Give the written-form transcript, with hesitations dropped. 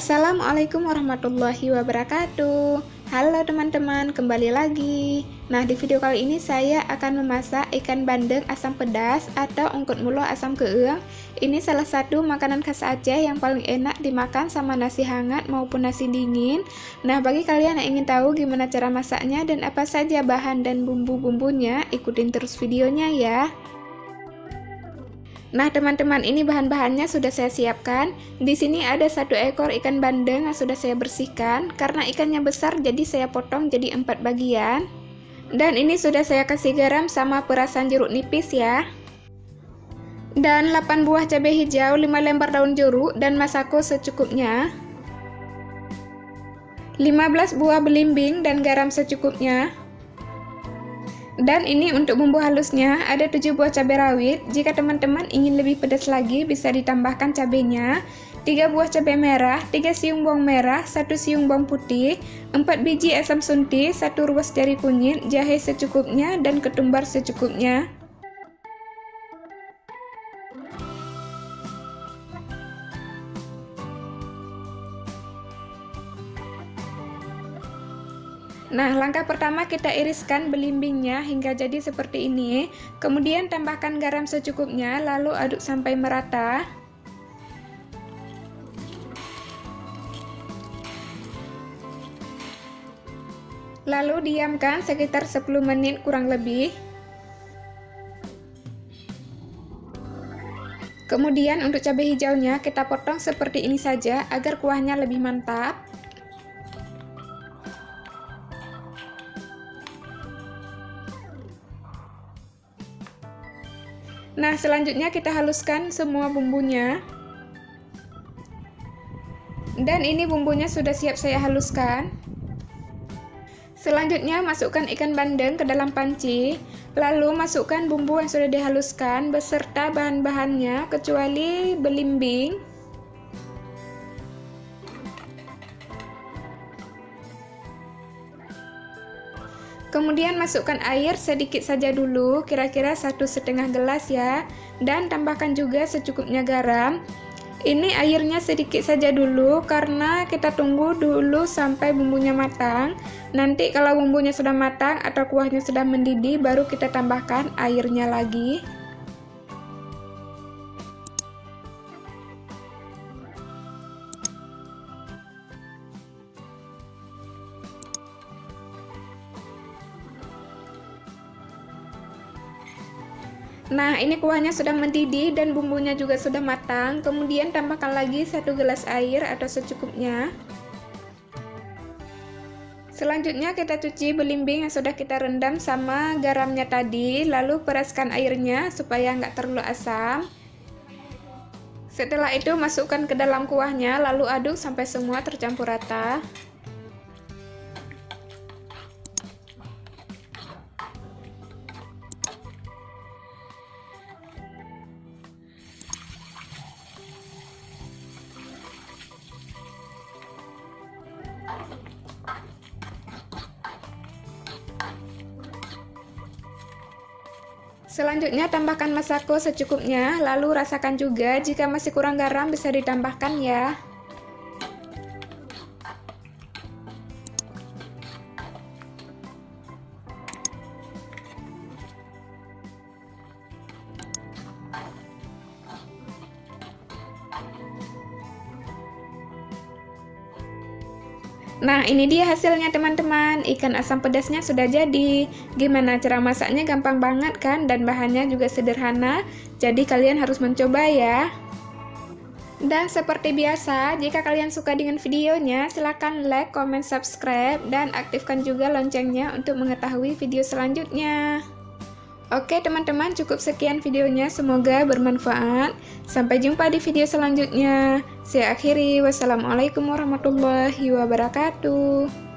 Assalamualaikum warahmatullahi wabarakatuh. Halo teman-teman, kembali lagi. Nah, di video kali ini saya akan memasak ikan bandeng asam pedas atau ungkut mulo asam keeng. Ini salah satu makanan khas Aceh yang paling enak dimakan sama nasi hangat maupun nasi dingin. Nah, bagi kalian yang ingin tahu gimana cara masaknya dan apa saja bahan dan bumbu-bumbunya, ikutin terus videonya ya. Nah teman-teman, ini bahan-bahannya sudah saya siapkan. Di sini ada 1 ekor ikan bandeng yang sudah saya bersihkan. Karena ikannya besar jadi saya potong jadi 4 bagian. Dan ini sudah saya kasih garam sama perasan jeruk nipis ya. Dan 8 buah cabai hijau, 5 lembar daun jeruk dan masako secukupnya. 15 buah belimbing dan garam secukupnya. Dan ini untuk bumbu halusnya ada 7 buah cabai rawit. Jika teman-teman ingin lebih pedas lagi bisa ditambahkan cabainya. 3 buah cabai merah, 3 siung bawang merah, 1 siung bawang putih, 4 biji asam sunti, 1 ruas jari kunyit, jahe secukupnya dan ketumbar secukupnya. Nah, langkah pertama kita iriskan belimbingnya hingga jadi seperti ini. Kemudian tambahkan garam secukupnya, lalu aduk sampai merata. Lalu diamkan sekitar 10 menit kurang lebih. Kemudian untuk cabai hijaunya kita potong seperti ini saja agar kuahnya lebih mantap. Nah, selanjutnya kita haluskan semua bumbunya. Dan ini bumbunya sudah siap saya haluskan. Selanjutnya masukkan ikan bandeng ke dalam panci. Lalu masukkan bumbu yang sudah dihaluskan beserta bahan-bahannya kecuali belimbing. Kemudian masukkan air sedikit saja dulu, kira-kira 1,5 gelas ya. Dan tambahkan juga secukupnya garam. Ini airnya sedikit saja dulu karena kita tunggu dulu sampai bumbunya matang. Nanti kalau bumbunya sudah matang atau kuahnya sudah mendidih baru kita tambahkan airnya lagi. Nah, ini kuahnya sudah mendidih dan bumbunya juga sudah matang. Kemudian tambahkan lagi 1 gelas air atau secukupnya. Selanjutnya kita cuci belimbing yang sudah kita rendam sama garamnya tadi. Lalu peraskan airnya supaya nggak terlalu asam. Setelah itu masukkan ke dalam kuahnya, lalu aduk sampai semua tercampur rata. Selanjutnya tambahkan masako secukupnya, lalu rasakan juga jika masih kurang garam bisa ditambahkan ya. Nah, ini dia hasilnya teman-teman. Ikan asam pedasnya sudah jadi. Gimana cara masaknya? Gampang banget kan? Dan bahannya juga sederhana. Jadi kalian harus mencoba ya. Dan seperti biasa, jika kalian suka dengan videonya, silahkan like, comment, subscribe, dan aktifkan juga loncengnya untuk mengetahui video selanjutnya. Oke teman-teman, cukup sekian videonya, semoga bermanfaat. Sampai jumpa di video selanjutnya. Saya akhiri, wassalamualaikum warahmatullahi wabarakatuh.